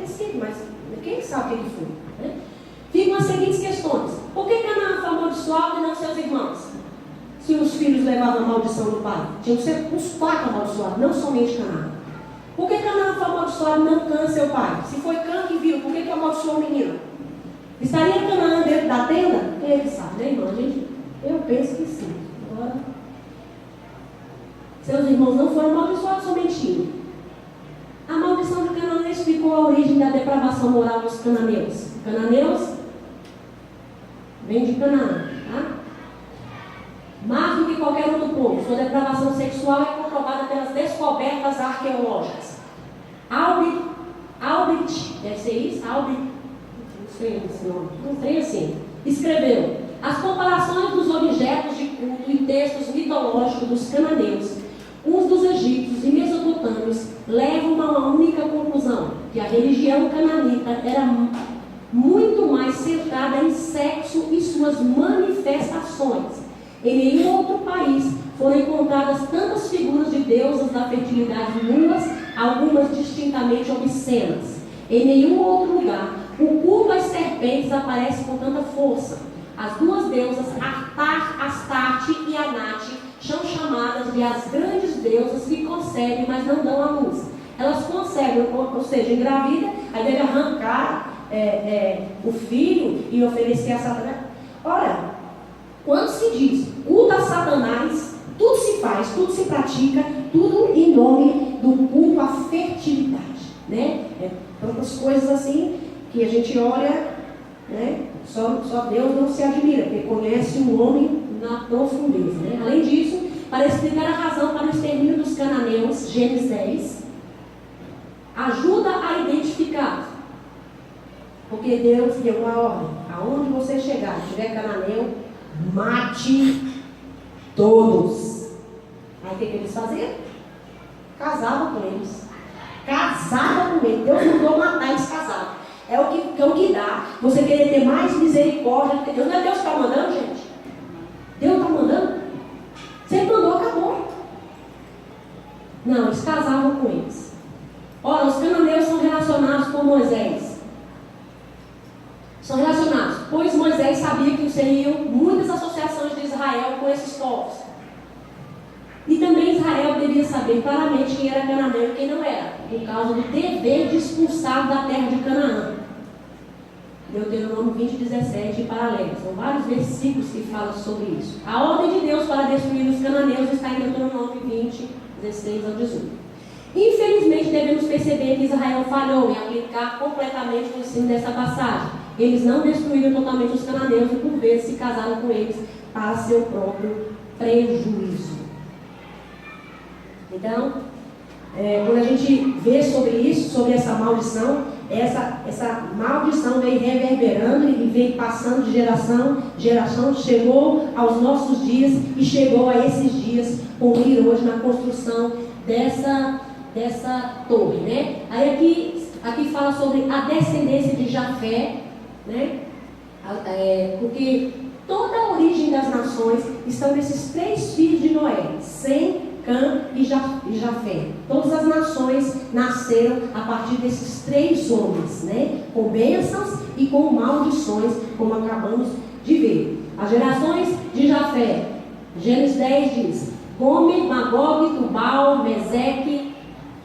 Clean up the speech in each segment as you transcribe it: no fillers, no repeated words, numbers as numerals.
ter sido, mas quem sabe o que foi? Né? Ficam as seguintes questões. Por que Canaã foi amaldiçoado e não seus irmãos? Se os filhos levavam a maldição do pai, tinham que ser os quatro amaldiçoados, não somente Canaã. Por que Canaã foi amaldiçoado e não Cã, seu pai? Se foi Cã que viu, por que amaldiçoou o menino? Estaria Canaã dentro da tenda? Quem é que sabe, né, irmã? Eu penso que sim. Agora, seus irmãos não foram amaldiçoados, somente ele. A maldição de Canaã explicou a origem da depravação moral dos cananeus. Cananeus vem de Canaã, tá? Mais do que qualquer outro povo, sua depravação sexual é comprovada pelas descobertas arqueológicas. Albrecht, deve ser isso? Albrecht, não sei esse nome, não sei assim, escreveu: as comparações dos objetos de culto e textos mitológicos dos cananeus, uns dos egípcios e mesopotâmios, levam a uma única conclusão, que a religião cananita era muito mais centrada em sexo e suas manifestações. Em nenhum outro país foram encontradas tantas figuras de deusas da fertilidade nuas, algumas distintamente obscenas. Em nenhum outro lugar o culto às serpentes aparece com tanta força. As duas deusas, Astarte e Anate, são chamadas de as grandes deusas que concebem, mas não dão à luz. Elas concebem, ou seja, engravida, aí deve arrancar o filho e oferecer a Satanás. Ora, quando se diz culto a Satanás, tudo se faz, tudo se pratica, tudo em nome do culto à fertilidade, né? Tantas coisas assim que a gente olha, né? Só Deus não se admira, porque conhece o homem na profundeza, né? Além disso, para explicar a razão para o extermínio dos cananeus, Gênesis 10, ajuda a identificar, porque Deus deu uma ordem: aonde você chegar, se tiver cananeu, mate todos. Aí o que eles faziam? Casavam com eles. Casavam com eles. Deus mandou matar, eles casavam. É o que dá você querer ter mais misericórdia do que Deus. Não é Deus que está mandando, gente? Deus está mandando? Você mandou, acabou. Não, eles casavam com eles. Ora, os cananeus são relacionados com Moisés. São relacionados, pois Moisés sabia que seriam muitas associações de Israel com esses povos. E também Israel devia saber claramente quem era cananeu e quem não era, por causa do dever de expulsar da terra de Canaã. Deuteronômio 20:17 e paralelo. São vários versículos que falam sobre isso. A ordem de Deus para destruir os cananeus está em Deuteronômio 20:16 ao 18. Infelizmente, devemos perceber que Israel falhou em aplicar completamente o ensino dessa passagem. Eles não destruíram totalmente os cananeus e, por vezes, se casaram com eles para seu próprio prejuízo. Então, quando a gente vê sobre isso, sobre essa maldição, essa maldição veio reverberando e veio passando de geração em geração, chegou aos nossos dias e chegou a esses dias, como hoje na construção dessa torre, né? Aí aqui fala sobre a descendência de Jafé, né? Porque toda a origem das nações estão nesses três filhos de Noé: Sem, Cã e Jafé. Todas as nações nasceram a partir desses três homens, né? Com bênçãos e com maldições, como acabamos de ver. As gerações de Jafé, Gênesis 10 diz: Gomer, Magog, Tubal, Meseque.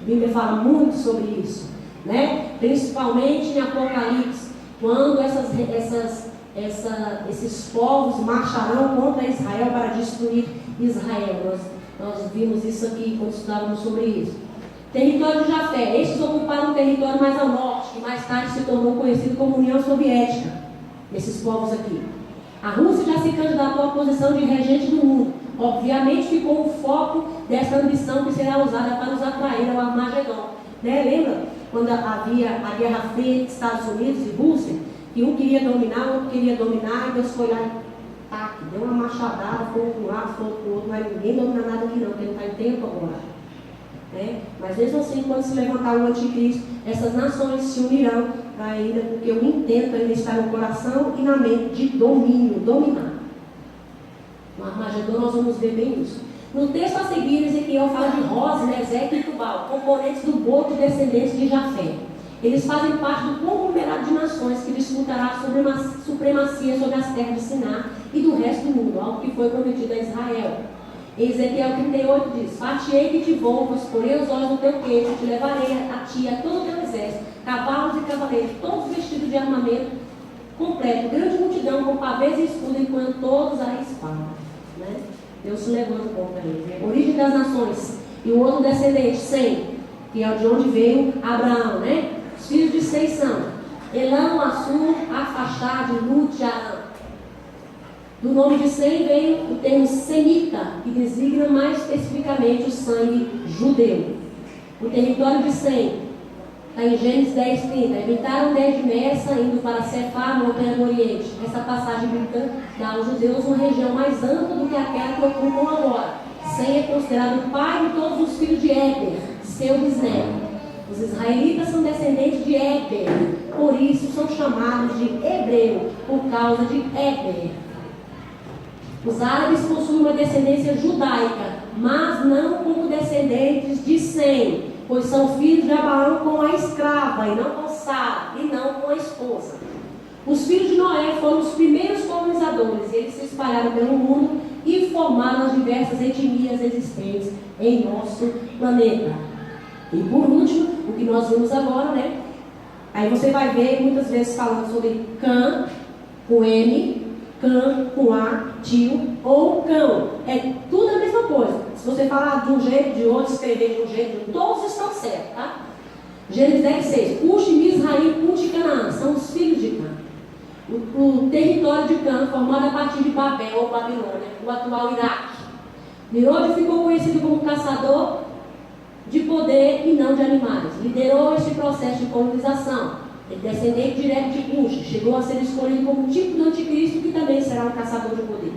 A Bíblia fala muito sobre isso, né? Principalmente em Apocalipse, quando esses povos marcharão contra Israel para destruir Israel. Nós vimos isso aqui quando estudávamos sobre isso. Território de Jafé. Estes ocuparam um território mais ao norte, que mais tarde se tornou conhecido como União Soviética. Esses povos aqui. A Rússia já se candidatou à posição de regente do mundo. Obviamente ficou o foco dessa ambição que será usada para os atrair ao Armagedon. Né? Lembra quando havia a Guerra Fria entre Estados Unidos e Rússia? Que um queria dominar, o outro queria dominar, e Deus foi lá e deu uma machadada, foi para um lado, foi para o outro, mas ninguém domina nada aqui não, porque não está em tempo agora. Né? Mas mesmo assim, quando se levantar o anticristo, essas nações se unirão ainda, porque o intento ainda está no coração e na mente de domínio, dominar. No Armagedon nós vamos ver bem isso. No texto a seguir, Ezequiel fala de Rosa, Meseque e Tubal, componentes do boto descendentes de Jafé. Eles fazem parte do conglomerado de nações que disputará a supremacia sobre as terras de Siná e do resto do mundo, algo que foi prometido a Israel. Em Ezequiel 38 diz: Far-te-ei que te volvas, porei os olhos no teu queixo, te levarei a ti, a todo o teu exército, cavalos e cavaleiros, todos vestidos de armamento completo, grande multidão com pavês e escudo, enquanto todos a espada. Né? Deus se levanta contra eles. Né? Origem das nações. E o outro descendente, Sem, que é de onde veio Abraão. Né? Os filhos de Sem são Elão, Assur, Arfaxade, Lut e Arã. Do nome de Sem veio o termo semita, que designa mais especificamente o sangue judeu. O território de Sem está em Gênesis 10:30. Habitaram desde Messa, indo para Cefá, montanha do Oriente. Essa passagem bíblica dá aos judeus uma região mais ampla do que aquela que ocupam agora. Sem é considerado o pai de todos os filhos de Éber, seu bisneto. Os israelitas são descendentes de Éber, por isso são chamados de hebreu, por causa de Éber. Os árabes possuem uma descendência judaica, mas não como descendentes de Sem, pois são filhos de Abraão com a escrava, e não com Sara, e não com a esposa. Os filhos de Noé foram os primeiros colonizadores, e eles se espalharam pelo mundo e formaram as diversas etnias existentes em nosso planeta. E por último, o que nós vimos agora, né? Aí você vai ver muitas vezes falando sobre Cã, com M, Cã com A, tio ou cão. É tudo a mesma coisa. Se você falar de um jeito, de outro, escrever de um jeito, todos estão certos, tá? Gênesis 10:6. Cush, Mizraim, Put e Canaã são os filhos de Cã. O território de Cã, formado a partir de Babel ou Babilônia, o atual Iraque. Nimrod ficou conhecido como caçador de poder e não de animais. Liderou este processo de colonização. Descendente direto de Cush, chegou a ser escolhido como tipo do anticristo, que também será um caçador de poder.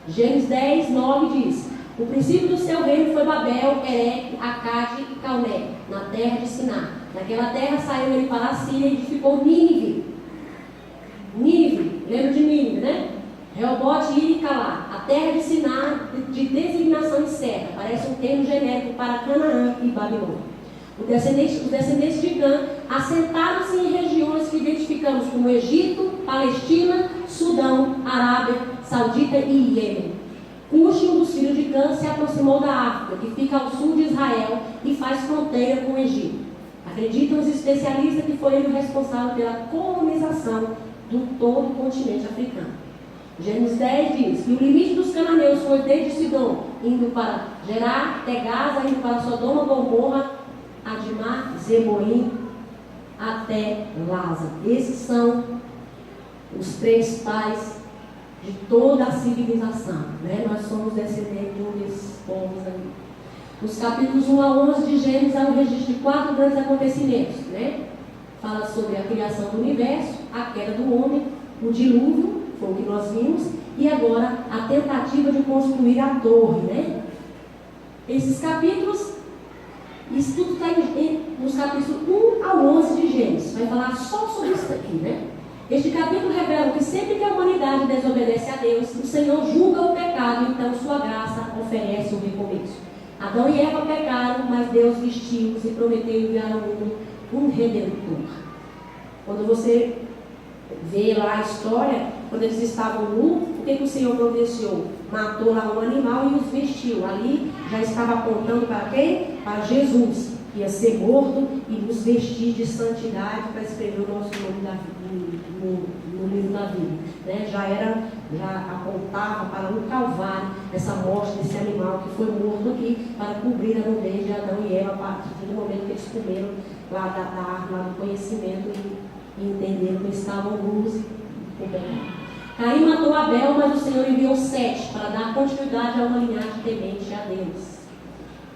Gênesis 10:9 diz: o princípio do seu reino foi Babel, Erech, Acade e Calné, na terra de Siná. Naquela terra saiu ele para a Síria e edificou Nínive. Nínive, lembra de Nínive, né? Reobote, Ir e Calá, a terra de Siná, de designação incerta, parece um termo genérico para Canaã e Babilônia. Os descendentes de Cã assentaram-se em regiões que identificamos como Egito, Palestina, Sudão, Arábia Saudita e Iêmen. Cush, um dos filhos de Cã, se aproximou da África, que fica ao sul de Israel e faz fronteira com o Egito. Acreditam os especialistas que foi ele o responsável pela colonização do todo o continente africano. Gênesis 10 diz que o limite dos cananeus foi desde Sidom, indo para Gerar, até Gaza, indo para Sodoma, Gomorra, Admar, Zeboim, até Lázaro. Esses são os três pais de toda a civilização. Né? Nós somos descendentes de um desses povos aí. Nos capítulos 1 a 11 de Gênesis há um registro de 4 grandes acontecimentos. Né? Fala sobre a criação do universo, a queda do homem, o dilúvio, foi o que nós vimos, e agora a tentativa de construir a torre. Né? Esses capítulos, isso tudo está nos capítulos 1 ao 11 de Gênesis. Vai falar só sobre isso aqui, né? Este capítulo revela que sempre que a humanidade desobedece a Deus, o Senhor julga o pecado, então sua graça oferece o recomeço. Adão e Eva pecaram, mas Deus vestiu-os e prometeu enviar ao mundo um redentor. Quando você vê lá a história, quando eles estavam nus, o que o Senhor providenciou? Matou lá um animal e os vestiu. Ali já estava apontando para quem? Para Jesus, que ia ser morto e nos vestir de santidade para escrever o nosso nome no livro da vida. Né? Já apontava para um calvário essa morte desse animal que foi morto aqui para cobrir a nudez de Adão e Eva a partir do momento que eles comeram lá da árvore, lá do conhecimento e entenderam que estavam nus e cobertos. Caim matou Abel, mas o Senhor enviou 7 para dar continuidade a uma linhagem temente a Deus.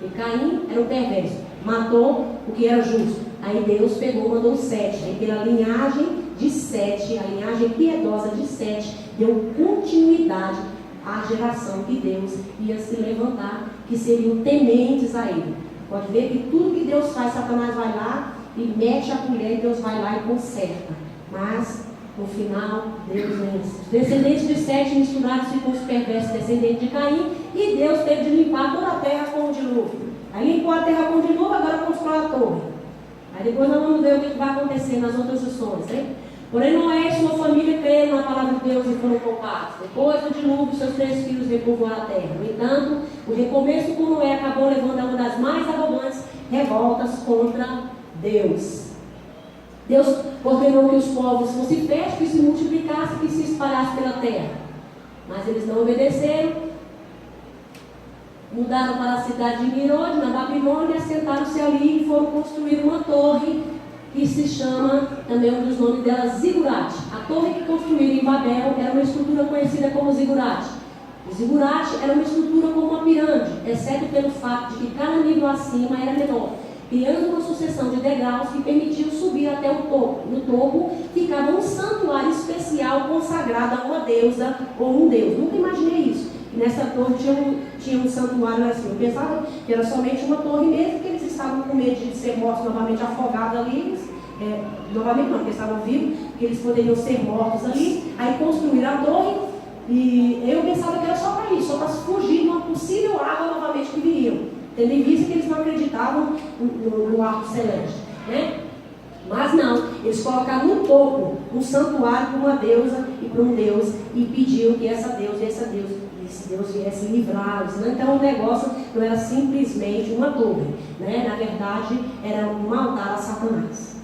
E Caim era o perverso, matou o que era justo. Aí Deus pegou, mandou 7. Aí pela linhagem de 7, a linhagem piedosa de 7, deu continuidade à geração que Deus ia se levantar, que seriam tementes a Ele. Pode ver que tudo que Deus faz, Satanás vai lá e mete a colher e Deus vai lá e conserta. Mas no final, Deus vence. Os descendentes de Sete misturaram-se com os perversos descendentes de Caim, e Deus teve de limpar toda a terra com o dilúvio. Aí limpou a terra com o dilúvio, agora constrói a torre. Aí depois nós vamos ver o que vai acontecer nas outras lições, né? Porém, Noé e sua família creram na palavra de Deus e foram poupados. Depois do dilúvio, seus 3 filhos repovoaram a terra. No entanto, o recomeço com Noé acabou levando a uma das mais arrogantes revoltas contra Deus. Deus ordenou que os povos fossem férteis, que se multiplicassem, que se espalhassem pela terra. Mas eles não obedeceram. Mudaram para a cidade de Nimrod, na Babilônia, assentaram-se ali e foram construir uma torre que se chama, também um dos nomes dela, Zigurate. A torre que construíram em Babel era uma estrutura conhecida como Zigurate. O Zigurate era uma estrutura como uma pirâmide, exceto pelo fato de que cada nível acima era menor, criando uma sucessão de degraus que permitiam subir até o topo. No topo ficava um santuário especial consagrado a uma deusa ou um deus. Nunca imaginei isso. E nessa torre tinha um santuário assim. Eu pensava que era somente uma torre mesmo, que eles estavam com medo de ser mortos novamente, afogados ali. Novamente não, porque estavam vivos, que eles poderiam ser mortos ali. Aí construíram a torre, e eu pensava que era só para isso, só para fugir de uma possível água novamente que viriam. Tendo em vista que eles não acreditavam no arco celeste, né? Mas não, eles colocaram no topo um santuário para uma deusa e para um deus, e pediu que essa deusa e esse deus viesse livrá-los, né? Então o negócio não era simplesmente uma torre, né? Na verdade era um altar a Satanás.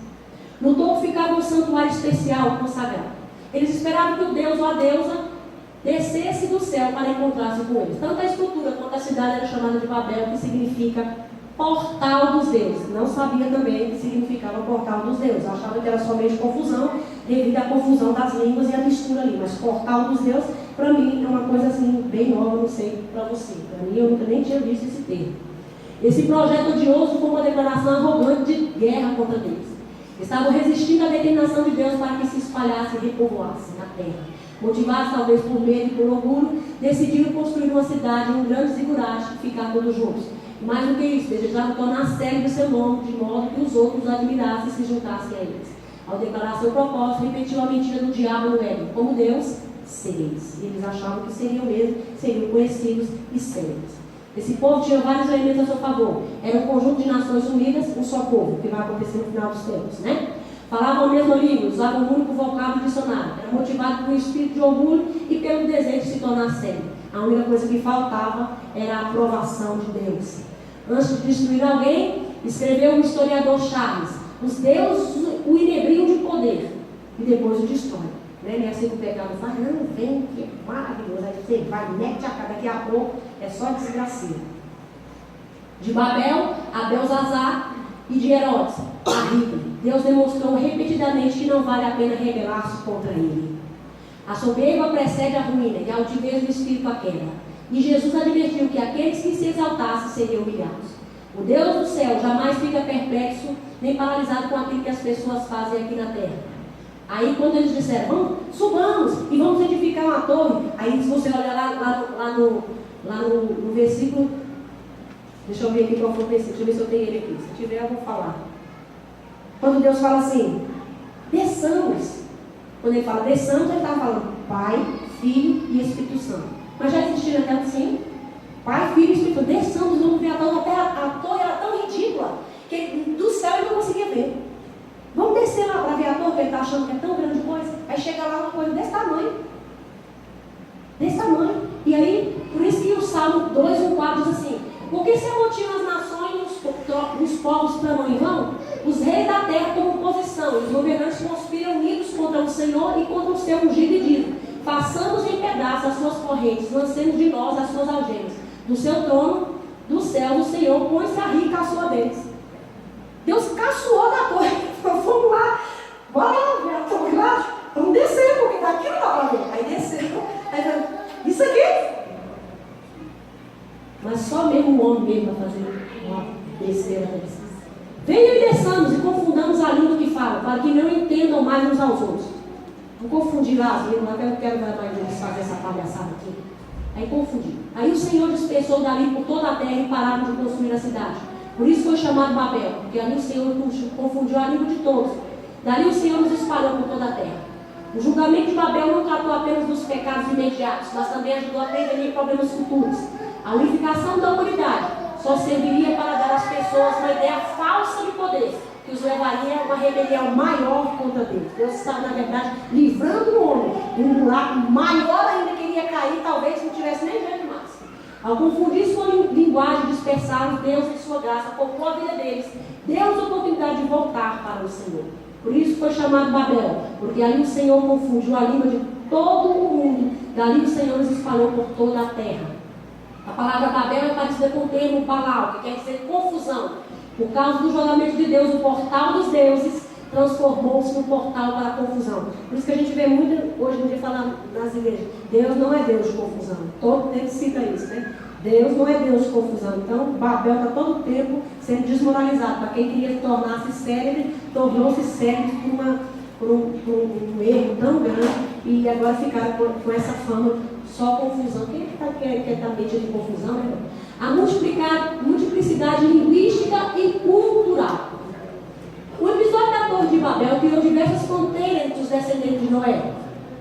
No topo ficava um santuário especial consagrado. Eles esperavam que o deus ou a deusa descesse do céu para encontrar-se com eles. Tanto a estrutura quanto a cidade era chamada de Babel, que significa portal dos deuses. Não sabia também que significava portal dos deuses. Achava que era somente confusão, devido à confusão das línguas e à mistura ali. Mas portal dos deuses, para mim, é uma coisa assim, bem nova, não sei para você. Para mim, eu nunca nem tinha visto esse termo. Esse projeto odioso foi uma declaração arrogante de guerra contra Deus. Estavam resistindo à determinação de Deus para que se espalhasse e repovoasse na terra. Motivados talvez por medo e por orgulho, decidiram construir uma cidade, um grande zigurate, e ficar todos juntos. Mais do que isso, desejavam tornar célebre seu nome, de modo que os outros admirassem e se juntassem a eles. Ao declarar seu propósito, repetiu a mentira do diabo no Éden: como Deus, seres. E eles achavam que seriam mesmo, seriam conhecidos e célebres. Esse povo tinha vários elementos a seu favor. Era um conjunto de nações unidas, um só povo, que vai acontecer no final dos tempos, né? Falavam a mesma língua, usavam um único vocábulo e dicionário. Era motivado por um espírito de orgulho e pelo desejo de se tornar sério. A única coisa que faltava era a aprovação de Deus. Antes de destruir alguém, escreveu o historiador Charles: os deuses o inebriam de poder e depois o destroem. Né? Nem assim que o pecado faz: não, vem, que é maravilhoso. Aí você vai, mete a cara, daqui a pouco é só desgracia. De Babel a Belzazar e de Herodes a Hitler, Deus demonstrou repetidamente que não vale a pena rebelar-se contra ele. A soberba precede a ruína e a altivez do espírito a queda. E Jesus advertiu que aqueles que se exaltassem seriam humilhados. O Deus do céu jamais fica perplexo nem paralisado com aquilo que as pessoas fazem aqui na terra. Aí quando eles disseram: vamos, subamos e vamos edificar uma torre. Aí se você olhar lá no versículo, deixa eu ver aqui qual foi o versículo, deixa eu ver se eu tenho ele aqui. Se tiver eu vou falar. Quando Deus fala assim: desçamos. Quando ele fala desçamos, ele está falando Pai, Filho e Espírito Santo. Mas já existia até assim: Pai, Filho e Espírito Santo. Desçamos, vamos ver a torre. Até a torre era tão ridícula que do céu ele não conseguia ver. Vamos descer lá para ver a torre, que ele está achando que é tão grande coisa. Aí chega lá uma coisa desse tamanho. Desse tamanho. E aí, por isso que o Salmo 2:4 diz assim: por que se amotinam as nações e os povos clamam em vão? Os reis da terra tomam posição, e os governantes conspiram unidos contra o Senhor e contra o seu ungido e dizem: façamos em pedaços as suas correntes, lancemos de nós as suas algemas. Do seu trono, do céu, o Senhor põe-se a rir, caçoou a deles. Deus caçoou da torre. Vamos lá, bora lá ver a torre lá. Vamos descer, porque daqui não dá para ver. Aí desceu. Isso aqui. Mas só mesmo o homem mesmo vai fazer uma besteira dessas. Venham e desçamos e confundamos a língua que fala, para que não entendam mais uns aos outros. Não confundir lá as línguas, eu não quero mais fazer essa palhaçada aqui. Aí confundir. Aí o Senhor dispersou dali por toda a terra e pararam de construir a cidade. Por isso foi chamado Babel, porque ali o Senhor confundiu a língua de todos. Dali o Senhor nos espalhou por toda a terra. O julgamento de Babel não tratou apenas dos pecados imediatos, mas também ajudou a prevenir problemas futuros. A unificação da humanidade só serviria para dar às pessoas uma ideia falsa de poder, que os levaria a uma rebelião maior contra Deus. Deus estava, na verdade, livrando o homem de um buraco maior ainda que iria cair, talvez não tivesse nem jeito mais. Ao confundir sua linguagem, dispersaram Deus em sua graça, poupou a vida deles, deu-os a oportunidade de voltar para o Senhor. Por isso foi chamado Babel, porque ali o Senhor confundiu a língua de todo o mundo, dali o Senhor os espalhou por toda a terra. A palavra Babel é parecida com o termo Baal, que quer dizer confusão. Por causa do julgamento de Deus, o portal dos deuses transformou-se num portal para a confusão. Por isso que a gente vê muito, hoje em dia, falar nas igrejas, Deus não é Deus de confusão. Todo tempo cita isso, né? Deus não é Deus de confusão. Então, Babel está todo o tempo sendo desmoralizado. Para quem queria tornar-se célebre, tornou-se célebre por um erro tão grande e agora ficaram com essa fama, só confusão. Quem quer estar metido em confusão, né, irmão? A multiplicidade linguística e cultural. O episódio da Torre de Babel criou diversas fronteiras entre os descendentes de Noé.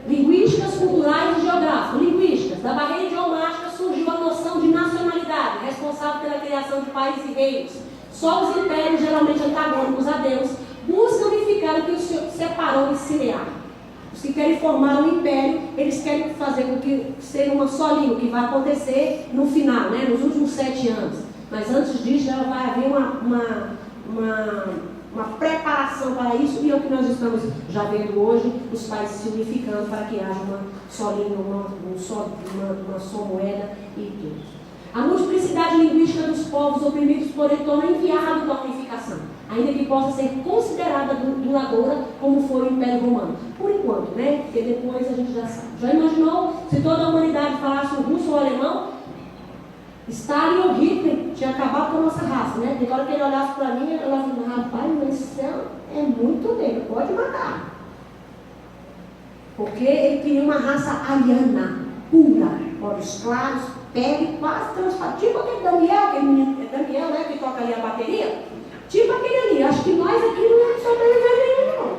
Linguísticas, culturais e geográficas. Linguísticas. Da barreira idiomática surgiu a noção de nacionalidade, responsável pela criação de países e reinos. Só os impérios, geralmente antagônicos a Deus, buscam unificar o que os separou em Sinear. Os que querem formar um império, eles querem fazer com que seja uma só língua, que vai acontecer no final, né, nos últimos 7 anos. Mas antes disso, já vai haver uma preparação para isso, e é o que nós estamos já vendo hoje, os países se unificando para que haja uma só língua, uma só moeda e tudo. A multiplicidade linguística dos povos oprimidos, porém, torna inviável a unificação, ainda que possa ser considerada duradoura, como foi o Império Romano. Por enquanto, né? Porque depois a gente já sabe. Já imaginou se toda a humanidade falasse o russo ou o alemão? Stalin ou Hitler tinha acabado com a nossa raça, né? Porque agora que ele olhasse para mim, ele olhava e falava, rapaz, mas isso é muito negro, pode matar. Porque ele queria uma raça ariana, pura, olhos claros, pele quase transparente. Tipo aquele Daniel, Daniel, né, que toca ali a bateria. Tipo aquele ali. Acho que nós aqui não sobrevivemos nenhum, não.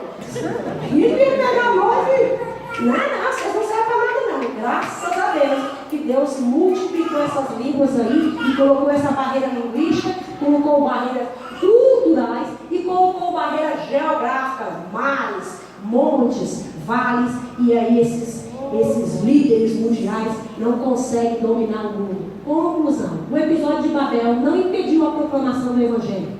Hitler pegar nós e... Não, vocês não servem para nada, não. Graças a Deus que Deus multiplicou essas línguas aí e colocou essa barreira linguística, colocou barreiras culturais e colocou barreiras geográficas, mares, montes, vales, e aí esses líderes mundiais não conseguem dominar o mundo. Conclusão: o episódio de Babel não impediu a proclamação do Evangelho.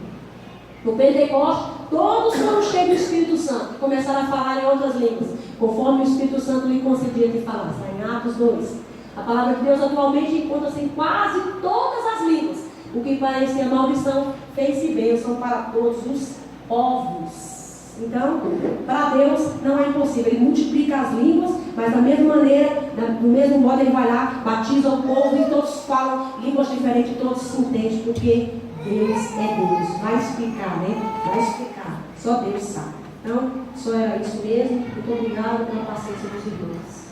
No Pentecostes, todos foram cheios do Espírito Santo e começaram a falar em outras línguas, conforme o Espírito Santo lhe concedia de falar. Está em Atos 2. A palavra de Deus atualmente encontra-se em quase todas as línguas. O que parecia maldição fez-se bênção para todos os povos. Então, para Deus não é impossível. Ele multiplica as línguas, mas da mesma maneira, do mesmo modo, ele vai lá, batiza o povo e todos falam línguas diferentes, todos se entendem, porque Deus é Deus. Vai explicar, né? Vai explicar. Só Deus sabe. Então, só era isso mesmo. Muito obrigado pela paciência dos irmãos.